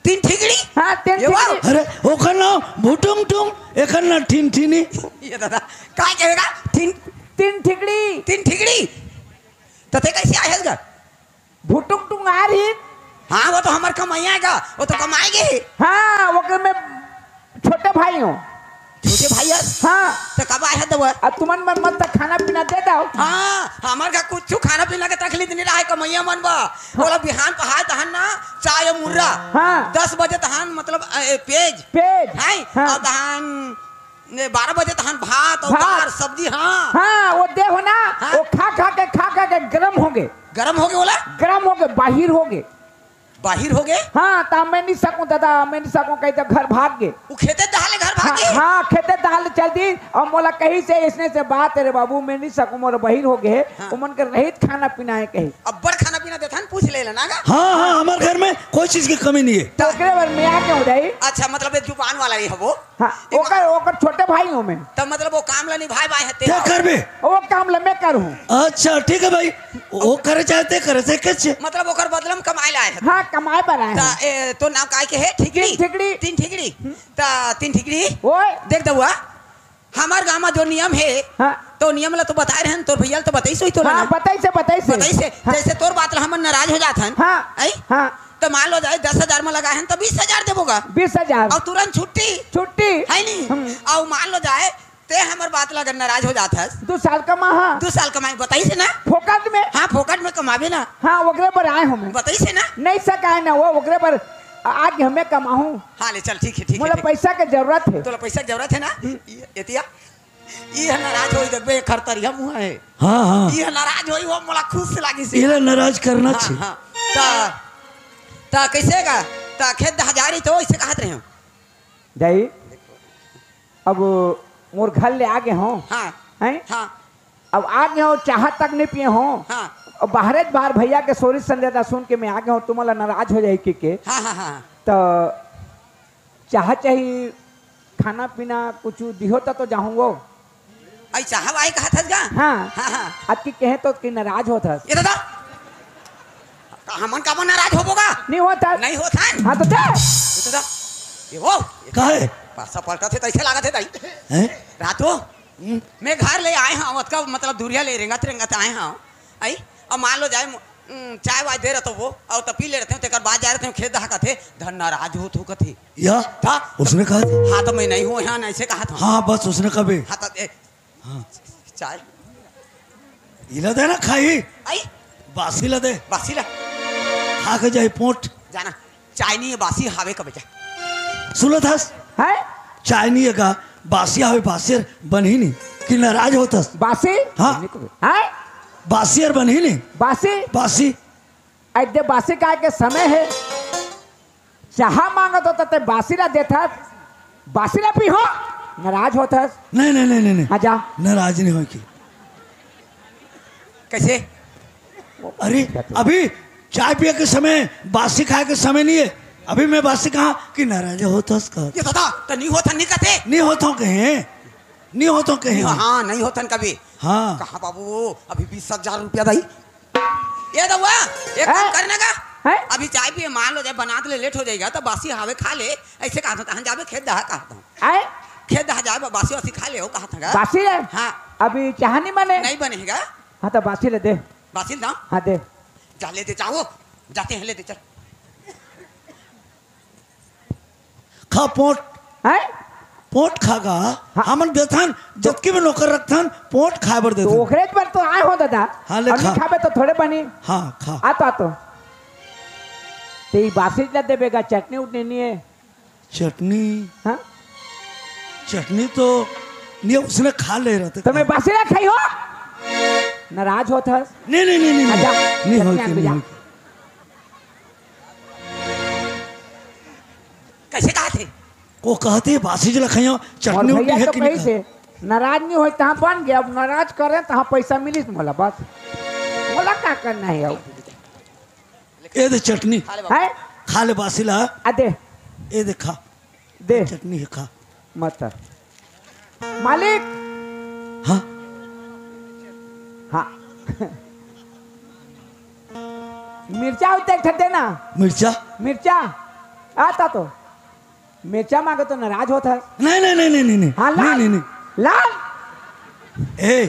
3 ठिकड़ी हाँ 3 ये वाह। ठिकड़ी। अरे ओकर नाम भुटुंग टुंग एकर ना ठीन ठीनी ये दादा काय कहेगा 3 ठिकड़ी। 3 ठिकड़ी तो ते कैसे आए इसका भुटुक टुंग आ रही। हाँ वो तो हमार कमाइया का वो तो कमाएंगे हाँ वो मैं छोटे भाई हूँ। छोटे भाई है हाँ तो कब आए तो वो अब तुमन मन मत तक खाना पीना दे दो। हाँ हमार का कुछ खाना पीना के तकलीफ नहीं रहा है कमैया मन बा बोला बिहान पहाड़ तहन ना चाय मुर्रा हाँ 10 बजे तहन मतलब पेज पेज। है हाँ। और तहन 12 बजे तहन भात और भात। दाल सब्जी हाँ हाँ वो दे हो ना हाँ। वो खा के गरम हो गए। गरम हो गए बोला गरम हो गए बाहिर हो गए। बाहिर हो गए हाँ तो मैं नहीं सकूं दादा मैं नहीं सकूं कहीं तो घर भाग गए। वो खेते दहाले घर भागे हाँ, हाँ खेते दाल चल दी और मोला कहीं से इसने से बात रे बाबू मैं नहीं सकूं मोर बहिर हो गए। हाँ। उमन के रहित खाना पीना है कहीं। अब बड़ खाना पीना देता पूछ ले लेना गा हाँ हाँ हमारे घर में कोई चीज की कमी नहीं है। तो ओकरे बार मैं आके हो जाई। अच्छा मतलब ये जुबान वाला ही है वो हाँ ओकर छोटे भाई हूँ मैं। तब मतलब वो काम ला निभाए बाए है क्या करबे वो काम लम्बे करूँ। अच्छा ठीक है भाई वो करे चाहते करे से कैसे मतलब ओकर बदलम कमाए लाए है हाँ कमाए बनाए ता तो नाम काय के है ठिकड़ी 3 ठिकड़ी। 3 ठिकड़ी ता 3 ठिकड़ी वो देख दउआ हमार गांव में जो नियम है हाँ तो नियम ला तो बताए रहन तोर भैया तो बताई सोई तो हाँ बताई से बताई से हाँ। जैसे तोर बात ला हमन नाराज हो जात हन हाँ आई हाँ तो मान लो जाए 10,000 में लगाए हन तो 20,000 देबोगा 20,000 और तुरंत छुट्टी छुट्टी है नहीं और मान लो जाए ते हमर बात ला नाराज हो जात हस 2 साल का माँ। हाँ 2 साल कमाई बताई से ना फोकट में। हाँ फोकट में कमावे ना हाँ ओकरे पर आए हूँ मैं बताई से ना नहीं सका है ना वो ओकरे पर आज हमें कमाऊँ। हाँ ले चल ठीक है मुझे पैसा की जरूरत है। तोला पैसा की जरूरत है ना एतिया ये नाराज होई देखबे खरतरिया मुंह है हाँ हाँ ये नाराज होई वो मोला खुश लागी से इला नाराज करना हाँ चाहिए। हाँ ता कैसे का ता खेत 1000 तो ऐसे कहत रहे हो जाई अब मोर घर ले आगे हो हाँ हैं हाँ अब आगे हो चाहत तक नहीं पिए हो हाँ और बाहर भैया के सोरी संदेदा सुन के मैं आगे हो तुम्हारा नाराज हो जाए के हाँ हाँ हाँ तो चाह चाहिए खाना पीना कुछ दिहो तो जाऊंगो आई चाहब आई कहत हस गा हाँ हाँ हाँ आज की कहे तो कि नाराज होता ये दादा हमन का नाराज होबोगा नहीं होता नहीं होता है हाँ तो दे ये दादा ये वो काहे पासा पलटा थे तैसे लागत है ताई हैं रातो मैं घर ले आए हाँ उसका मतलब दूरिया ले रेंगत रेंगत आए हाँ आई अब मान लो जाए चाय वाय दे रहे तो वो और तब पी ले रहे थे तेकर बाद जा रहे थे खेत दहा थे धन नाराज हो तो कथे या था उसने कहा था? हाँ तो मैं नहीं हूँ यहाँ ऐसे कहा था हाँ बस उसने कभी हाँ तो हाँ चाय इला दे ना खाई आई बासी ला दे बासी ला खा के जाए पोट जाना चाय नहीं है बासी हावे कब जा सुनो था है चाय नहीं है का बासी हवे बासियर बन ही नहीं कि नाराज होता बासी हाँ है बासियर बन ही नहीं बासी बासी अद्य बासी का के समय है चाह मांगत होता ते बासी ला देता बासी ला पी हो नाराज होता नहीं नहीं नहीं नहीं हाँ जा नाराज नहीं हो की कैसे अरे अभी चाय पिए के समय बासी खाए के समय नहीं है अभी मैं बासी कहा कि नाराज होता ये दादा तो नहीं होता नहीं कहते नहीं होता कहे नहीं होता कहे हाँ नहीं होता कभी हाँ कहा बाबू अभी 20,000 रुपया दई ये दवा एक काम करने का है अभी चाय पिए मान लो जब बना ले लेट हो जाएगा तो बासी हावे खा ले ऐसे कहा था कहाँ जावे खेत दहा कहा था है खेत दहा जाए बासी वासी खा ले हो कहा था बासी है हाँ अभी चाह नहीं बने नहीं बनेगा हाँ तो बासी ले दे बासी ना हाँ दे जा ले दे चाहो जाते हैं ले दे चल खा पोट है पोट खागा हमन देथन जबकि में नौकर रखथन पोट खाए बर तो देथन ओखरे पर तो आए हो दादा हाँ, ले और खा। नहीं खाबे तो थोड़े बनी हाँ खा आतो ते बासी ला देबेगा चटनी उठनी नहीं है चटनी हाँ चटनी तो नहीं उसने खा ले रहा था तो मैं बासी ला खाई हो नाराज होता नहीं नहीं नहीं नहीं आजा, नहीं हो चटनी की आन नहीं जा। हो की। कैसे कहा थे वो कहते बासी जला खाइयो और चटनी उठनी भैया है तो कि कही नहीं से नाराज नहीं हो तहाँ बन गया अब नाराज करे तहाँ पैसा मिली बोला बस बोला क्या करना है अब ये दे चटनी खा ले बाबू है खा ले बासी ला आ दे ये दे खा दे चटनी है खा मत मालिक हाँ हाँ मिर्चा उतर ठते ना मिर्चा मिर्चा आता तो मिर्चा मांगे तो नाराज होता है नहीं नहीं नहीं नहीं नहीं नहीं हाँ नहीं लाल नहीं नहीं लाल ए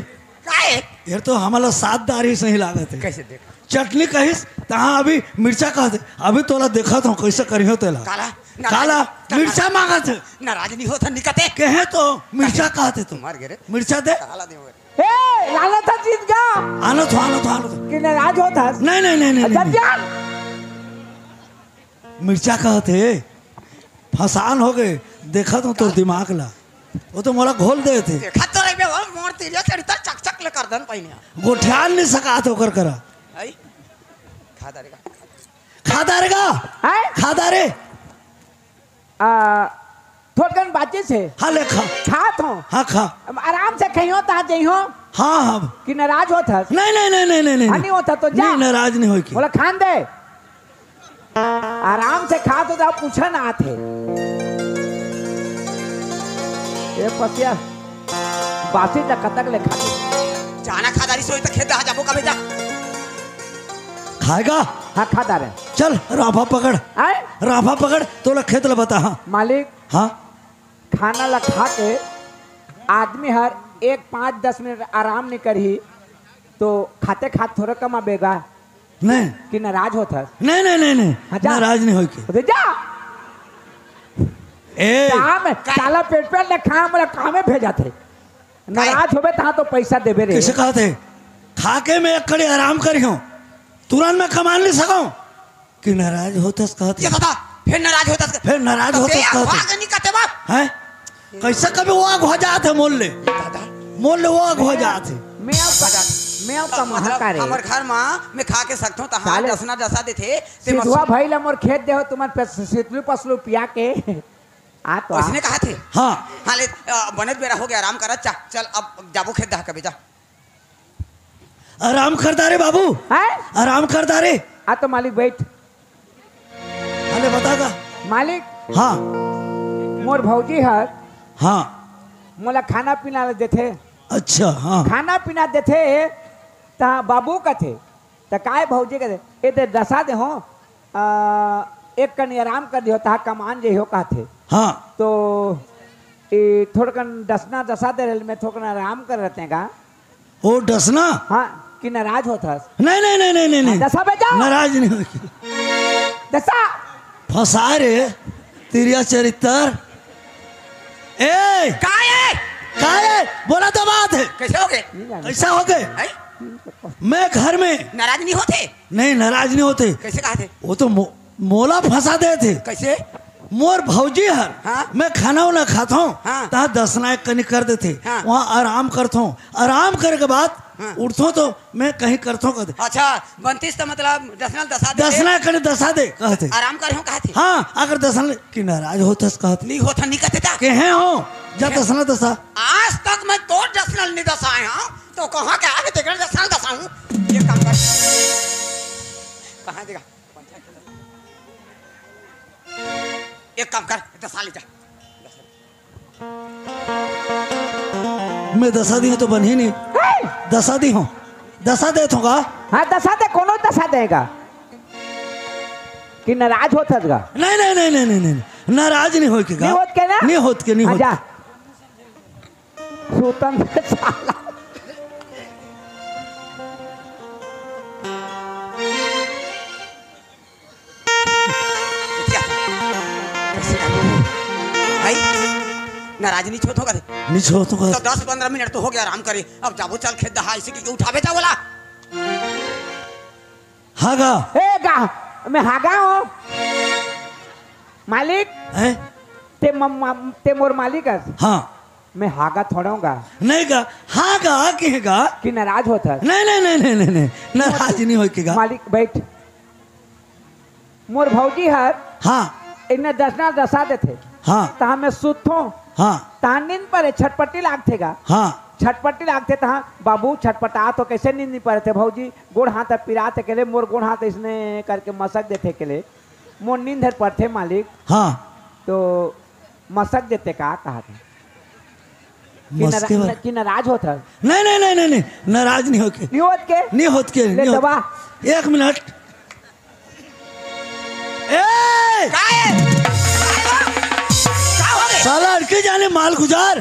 काहे यार तो हमारा सात दारी सही लागत है कैसे देख चटनी कहिस तहाँ अभी मिर्चा कहते अभी तोला देखा था कैसे करियो तेला काला काला मिर्चा मांगत है नाराज नहीं होता निकते कहे तो मिर्चा कहते तुम मार गिरे मिर्चा दे काला नहीं होगा ए लाला था जीत गया आनो तो आनो तो आनो तो कि नाराज होता है नहीं नहीं नहीं नहीं, जब नहीं, जान मिर्चा कहते फसान हो गए देखा तो तोर दिमाग ला वो तो मोला घोल दे थे देखा तो रे बे मोर तेरिया चढ़ता चक चक ले कर दन पहिने गोठ्यान नहीं सका तो कर करा आई खा दारेगा खादा रेगा है खादा रे थोड़कन बातचीत से हाँ ले खा खात हो हाँ खा आराम से कहीं होता जई हो हाँ हाँ कि नाराज होता है नहीं नहीं नहीं नहीं नहीं नहीं नहीं होता तो जा नहीं नाराज नहीं होगी बोला खान दे आराम से खा तो पूछा ना आते ये पसिया बासी तक कतक ले खा जाना खादारी सोई तो खेत दहा जाबो कबे जा खाएगा हाँ खाता रहे चल राफा पकड़ आए राफा पकड़ तो ला खेत ला बता हाँ मालिक हाँ खाना ला खा के आदमी हर 1-5-10 मिनट आराम नहीं करी तो खाते खाते थोड़ा कमा बेगा नहीं कि नाराज होता है नहीं नहीं नहीं नहीं हाँ, जा। नाराज नहीं होगी बोले, जा ए काम साला पेट पे ले खा बोला कामे भेजा थे नाराज होबे तहाँ तो पैसा देबे रे किसे कहते खा के मैं एक कड़ी आराम करियो तुरंत मैं कमा नहीं सकूं कि नाराज होता कहते ये दादा फिर नाराज होता फिर नाराज होता कहते भाग नहीं कहते बाप हैं कैसे कभी वो आग हो जाते मोल ले वो आग हो जाते मैं अब का महका रे हमर घर में मैं खा के सकता हूं त हां साले। दसना दसा देथे ते सिधुआ भाई ला मोर खेत दे हो तुम्हार सितलू पसलू पिया के आ तो उसने कहा थे हाँ हां ले बनत बेरा हो गया आराम कर चल अब जाबो खेत दहा कबे जा आराम करता रे बाबू है आराम करता रे आ तो मालिक बैठ अरे बतागा मालिक हाँ मोर भौजी हर हाँ मोला खाना पीना ला देथे अच्छा हाँ खाना पीना देथे ता बाबू कथे त काय भौजी कथे ए दे दसा दे हो एक कनी आराम कर दियो ता कमान जे हो कहथे हाँ तो थोड़ा दसना दसा दे रहे में थोड़ा आराम कर रहते हैं का ओ डसना हाँ कि नाराज होता नहीं नहीं नहीं नहीं नहीं नहीं दसा बेटा नाराज नहीं हो दसा फंसा रे तिरिया चरित्र ए का है बोला तो बात है कैसे हो गए ऐसा हो गए हैं? मैं घर में नाराज नहीं होते नहीं नाराज नहीं होते कैसे कहा थे वो तो मोला फंसा दे थे कैसे मोर भौजी हर हाँ? मैं खाना वाना खाता हूँ हाँ? तहाँ दसना कनी कर देते हाँ? वहाँ आराम करता हूँ आराम करे के बाद हाँ? उठता तो मैं कहीं करता हूँ कहते अच्छा 32 तो मतलब दसनल दसा दे दसना कनी दसा दे कहते आराम करे हो कहा थे हाँ अगर दसना कि नाराज होते कहते नहीं होता नहीं कहते था के हैं हो जा दसना दसा आज तक मैं तो दसनल नहीं दसाए हाँ तो कहाँ के आगे तेरे दसनल दसाऊं ये काम कर कहाँ देगा एक काम कर दसा ले जा मैं दसा दी हूँ तो बन ही नहीं दसा दी हूँ दसा दे थोगा हाँ दसा दे कोनो दसा देगा कि नाराज होता है नहीं नहीं नहीं नहीं नहीं नहीं नाराज नहीं हो के नहीं होत के ना नहीं होत के नहीं होत आजा सूतन से साला भाई नाराज नहीं छोट होगा नहीं छो तो तो 10-15 मिनट तो हो गया आराम करे अब जाबो चल खेत दहा इसी की उठावे जा बोला हागा ए गा मैं हागा हूँ मालिक है ते मोर मालिक है हाँ मैं हागा थोड़ा हूँगा नहीं गा हागा कहेगा कि नाराज होता है नहीं नहीं नहीं नहीं नहीं नहीं नाराज नहीं हो के गा मालिक बैठ मोर भौजी हर हाँ इन्हें दसना दसा देते हाँ तहाँ मैं सुतो हाँ तहाँ नींद पर छटपट्टी लागतेगा हाँ छटपट्टी लागते तहाँ बाबू छटपटा तो कैसे नींद नहीं पड़े थे भौजी गोड़ हाथ पिराते के लिए मोर गोड़ हाथ इसने करके मसक देते के लिए मोर नींद हर पड़ते मालिक हाँ तो मसक देते का कहा था मस्के बार कि नाराज होता नहीं नहीं नहीं नहीं नहीं नाराज नहीं हो के नहीं होत के नहीं होत के ले नहीं होत दबा एक मिनट ए साला अड़के जाने माल गुजार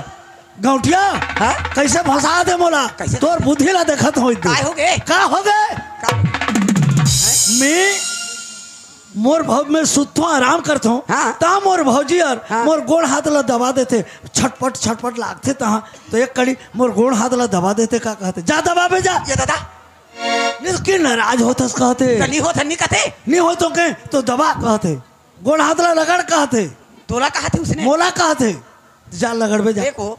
गौटिया हाँ? कैसे फंसा दे मोला कैसे? तोर बुद्धि ला देखत हो काय हो गए का हो गए मैं मोर भव में सुतो आराम करता हूँ हाँ? ता मोर भौजी और हाँ? मोर गोड़ हाथ ला दबा देते छटपट छटपट लागते तहाँ तो एक कड़ी मोर गोड़ हाथ ला दबा देते का कहते जा दबा पे जा ये दादा निस्की नाराज होतस कहते नहीं होता नहीं कहते नहीं हो तो के तो दबा कहते गोड़ हाथ ला लगड़ कहते तोला कहा थे उसने मोला कहते जा लगड़ पे जा देखो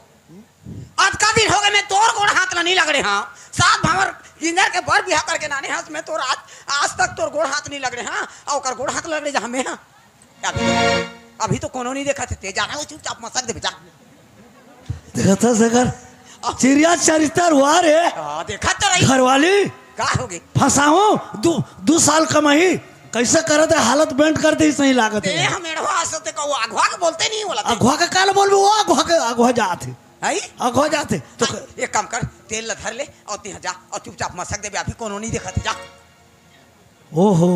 आज का दिन हो गए मैं तोर गोड़ हाथ ला नहीं लग रहे हाँ सात भावर इंदर के बर बिहा करके नाने हाथ में तोर आज तक तोर गोड़ हाथ नहीं लग रहे हाँ और कर गोड़ हाथ लग रहे जा हमें हाँ अभी तो कोनो नहीं देखा थे ते जाना वो चुपचाप मसक दे बेटा देखता सकर चिड़िया चरित्र हुआ रे देखा तो रही घरवाली का हो गई फंसाऊं दो साल कमाई कैसे करत है हालत बेंट कर दी सही लागत ते है हम एड़वा आसते को अगवा के बोलते नहीं बोला अगवा के काल बोलबे वो अगवा जाते है अगवा जाते तो एक काम कर तेल ला धर ले और ते जा और चुपचाप मसक दे अभी कोनो नहीं देखा थे जा ओहो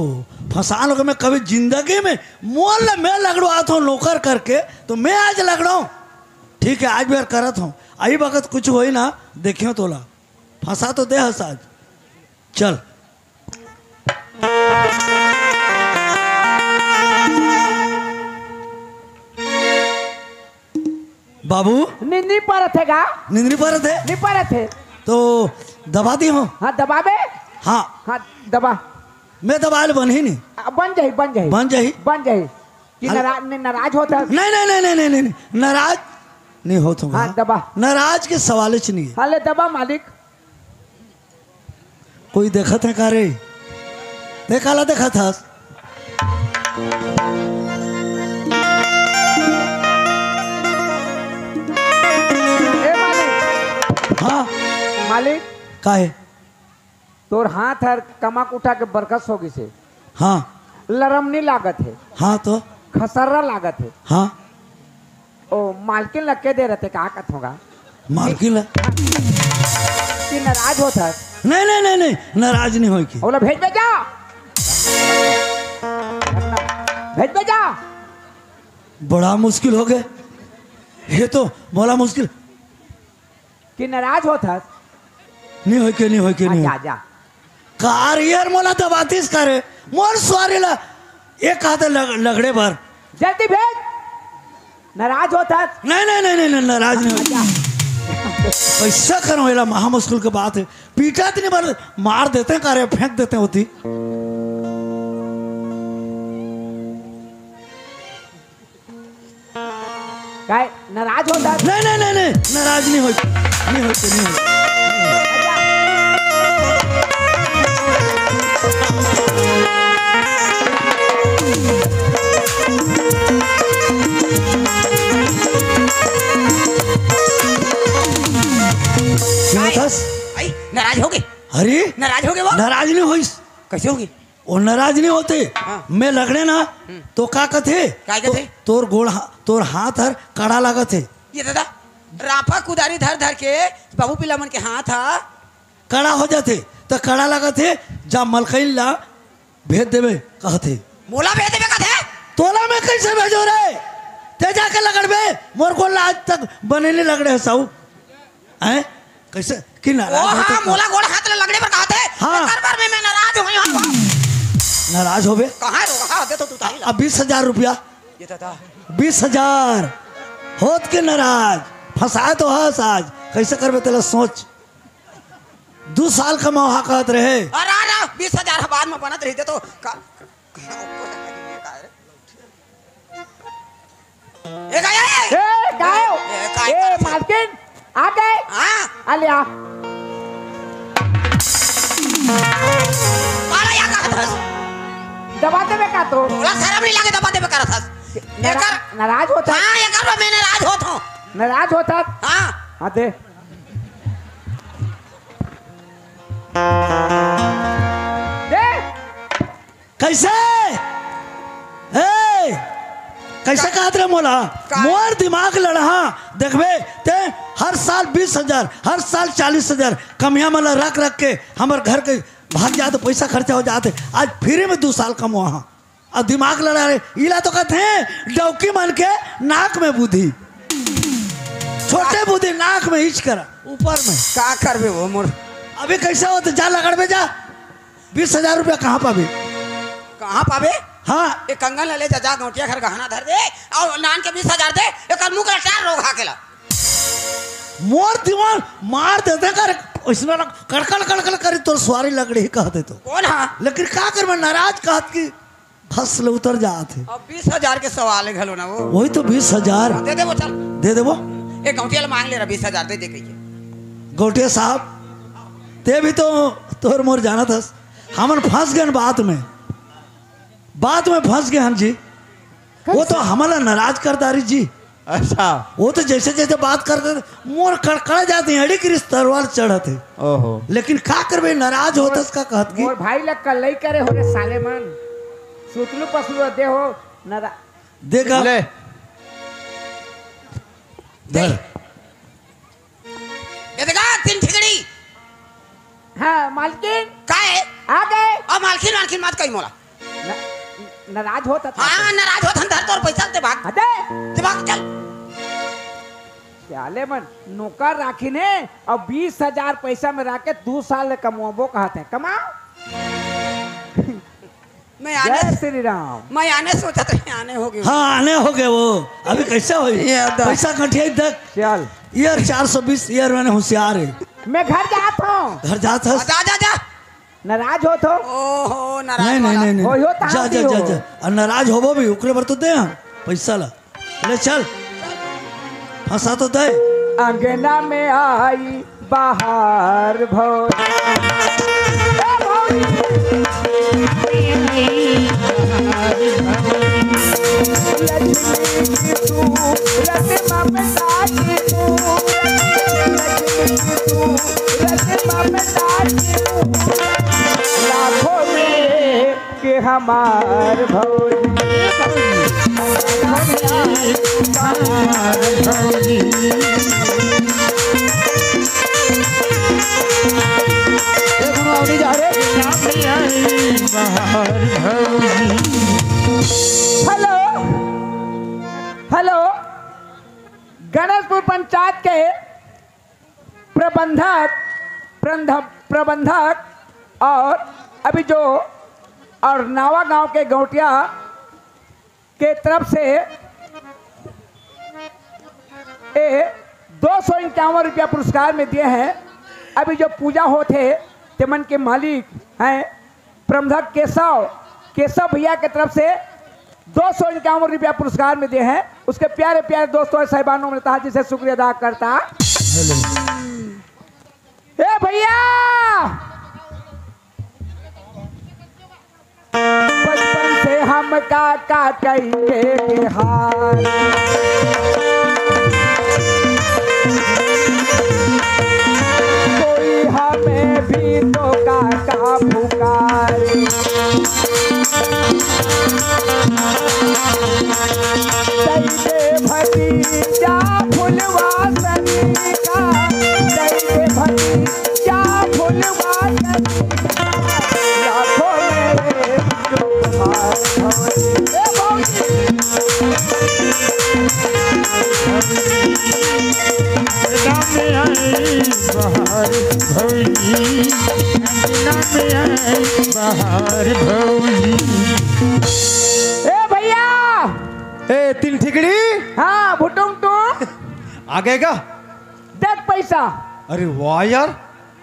फंसा लोग मैं कभी जिंदगी में मोल मैं लगड़ो आता हूँ नौकर करके तो मैं आज लगड़ो ठीक है आज भी करत हूँ आई वक्त कुछ हो ही ना देखियो तोला फंसा तो दे हस आज चल बाबू नहीं पर थे का निंदनी पर थे नहीं पर थे तो दबा दी हूँ हाँ दबाबे हाँ हाँ दबा मैं दबाल बन ही नहीं बन जाही बन जाही बन जाही बन जाही कि नाराज होता है नहीं नहीं नहीं नहीं नहीं नहीं नाराज नहीं हो तुम हाँ दबा नाराज के सवाल ही नहीं है हाले दबा मालिक कोई देखत है का रे देखाला देखा था ए मालिक हाँ मालिक का है तोर हाथ हर कमक उठा के बरकस होगी से हाँ लरम नहीं लागत है हाँ तो खसर्रा लागत है हाँ ओ मालकिन लग के दे रहते कहा कथ होगा मालकिन कि नाराज होता है नहीं नहीं नहीं नहीं नाराज नहीं हो की बोला भेज भेजा भेज भेजा बड़ा मुश्किल हो गए ये तो मोला मुश्किल कि नाराज होता नहीं हो के नहीं हो के नहीं जा हो। जा कार यार मोला दबातीस करे मोर सवारी ला एक हाथ लगड़े भर जल्दी भेज नाराज होता नहीं नहीं नहीं नहीं नाराज नहीं हो। कैसा करो ये महा मुश्किल की बात है पीटा तो नहीं बार मार देते हैं कार फेंक देते होती काय नाराज होता नहीं नहीं नहीं नहीं नाराज नहीं हो नहीं होते नहीं हो। आई नाराज हो गए अरे नाराज हो गए वो नाराज नहीं होइस कैसे होगी वो नाराज नहीं होते हाँ। मैं लगड़े ना तो का कथे का कथे? तोर गोड़ तोर हाथ हर कड़ा लागत है ये दादा राफा कुदारी धर धर के बाबू पिला मन के हाथ हा कड़ा हो जाते तो कड़ा लागत है जा मलकई ला भेज देवे कहते मोला भेज देवे का थे तोला में कैसे भेजो रे ते जाके लगड़बे मोर गोड़ ला आज तक बने नहीं लगड़े है साऊ हैं कैसे कि ओ नाराज होते हां मोला गोड़ हाथ ले लगने पर कहा थे हाँ। हर बार में मैं नाराज हुई हूं नाराज होबे कहां रोहा दे तो तू ताई अब 20,000 रुपया ये दादा 20,000 होत के नाराज फंसाए तो हस आज कैसे करबे तेला सोच 2 साल का मौहा कहत रहे अरे अरे 20,000 बाद में बनत रही दे तो ए गए ए काय ए मालकिन आ गए हां आ ले आ मारा या का था दबा देवे का तो बोला शर्म नहीं लागे दबा देवे करत हस एकर नाराज होता हां एकर में मैंने नाराज होत हूं नाराज होता हां हाँ दे दे कैसे ए कैसे कहत रहे मोला मोर दिमाग लड़हा देखबे ते हर साल 20,000 हर साल 40,000 कमिया मला रख रख के हमर घर के भाग जाते पैसा खर्चा हो जाते आज फ्री में 2 साल कमवा और दिमाग लड़ा रहे इला तो कहते हैं डौकी मन के नाक में बुद्धि छोटे बुद्धि नाक में हिच करा ऊपर में का करबे वो मोर अभी कैसे होते जा लगड़बे जा 20,000 रुपया कहाँ पाबे कहां पाबे हाँ एक कंगन ले जा गौटिया घर गहना धर दे और नान के 20,000 दे एक मुंह का चार रोग हाकेला मोर दिमाग मार देते कर इसमें कड़कड़ कड़कड़ करे तो सवारी लगड़ी ही कहते तो कौन हां लेकिन का कर मैं नाराज कहत की फसल उतर जाते अब 20,000 के सवाल है घलो ना वो वही तो 20,000 दे दे वो चल दे देवो एक गौटिया ले मांग ले रहा 20,000 दे दे कहिए गोटिया साहब ते भी तो तोर मोर जाना था हमन फंस गए बात में फंस गए हम जी वो तो हमारा नाराज कर दारी जी अच्छा वो तो जैसे जैसे बात करते मोर कड़कड़ा जाते हैं अड़ी की तरवार चढ़ते ओहो लेकिन का करबे नाराज होता का कहत की मोर भाई लग कल लई करे हो रे साले मन सुतलू पसलू दे हो नारा देखा ले धर ये देखा तीन ठिकड़ी हाँ मालकिन का है आ गए अब मालकिन मत कही मोला नाराज होता था हां नाराज होत हन धर तोर पैसा दे भाग अदे दे भाग चल चाले मन नौकर राखी ने और 20,000 पैसा में राके 2 साल कमवाबो कहते हैं कमाओ जय श्री राम मैं आने सोचा था आने हो गए हाँ आने हो गए वो अभी कैसे हो पैसा कटिया तक चल ईयर 420 ईयर मैंने होशियार है मैं घर जाता हूँ घर जाता जा जा जा नाराज हो तो ओहो नाराज नहीं नहीं नहीं हो नहीं ताऊ जा जा भी जा हो। जा और नाराज होबो भी ओकरे पर तो दे हम पैसा ला ले चल फंसा तो दे अंगना में आई बाहर भौज लाखों में के हमार भौज हेलो हेलो गणेशपुर पंचायत के प्रबंधक और अभी जो और नावा गांव के गौटिया के तरफ से 251 रुपया पुरस्कार में दिए हैं। अभी जो पूजा होते तेमन के मालिक हैं प्रबंधक केशव भैया के तरफ से 251 रुपया पुरस्कार में दिए हैं। उसके प्यारे प्यारे दोस्तों और साहिबानों में तहा जिसे शुक्रिया अदा करता। ए भैया बचपन से हम काका कहिए बिहार, कोई हमें भी तो काका पुकारे। भतीजा फुलवा सनी का, भतीजा फुलवा सनी का, लाखों मेरे तुम्हार भैया। ए तीन ठिकड़ी हाँ भुटुंग तो आ गए का? देख पैसा। अरे वाह यार,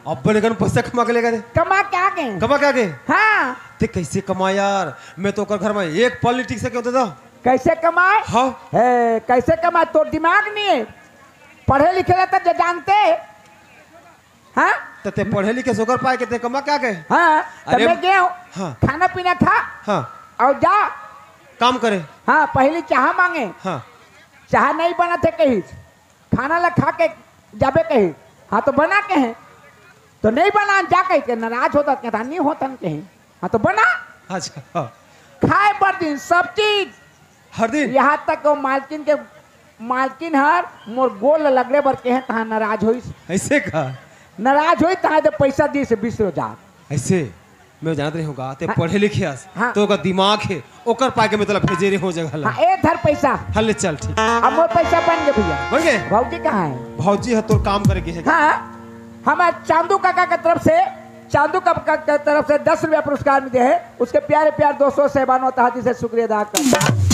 अब बड़े पैसा कमा के लेगा रे। कमा क्या गए? कमा क्या गए? हाँ ते कैसे कमा यार? मैं तो कर घर में एक पॉलिटिक्स से क्यों देता? कैसे कमाए? हाँ है कैसे कमाए? तो दिमाग नहीं है, पढ़े लिखे रहता जो जानते। हाँ तो ते पढ़े लिखे सोकर पाए के ते कमा क्या गए? हाँ अरे मैं गया हूँ, हाँ खाना पीना खा हाँ और जा काम करे। हाँ पहले चाह मांगे, हाँ चाह नहीं बना थे कहीं, खाना ला खा के जाबे कहीं। हाँ तो बना के हैं तो नहीं बना जा कहीं के नाराज होता कहता नहीं होता कहीं। हाँ तो बना अच्छा हाँ। खाए पर दिन सब चीज हर दिन यहाँ तक वो मालकिन हर मोर गोल लगले बर के हैं तहाँ नाराज होई। ऐसे का नाराज होई तहाँ जब पैसा दी से 20 हजार। ऐसे मैं जानत रही होगा ते हाँ। पढ़े लिखे आस हाँ। तो ओका दिमाग है ओकर पाए के मैं तोला भेजे रही हो जगह ला। हाँ ए धर पैसा। हल चल ठीक अब मोर पैसा बन गए भैया। बन गए? भाजी कहाँ है? भौजी है तो काम करे के है। हाँ हमारे चांदू काका की तरफ से 10 रुपया पुरस्कार मिले हैं। उसके प्यारे प्यारे दोस्तों साहिबानों तहा जिसे शुक्रिया अदा करता।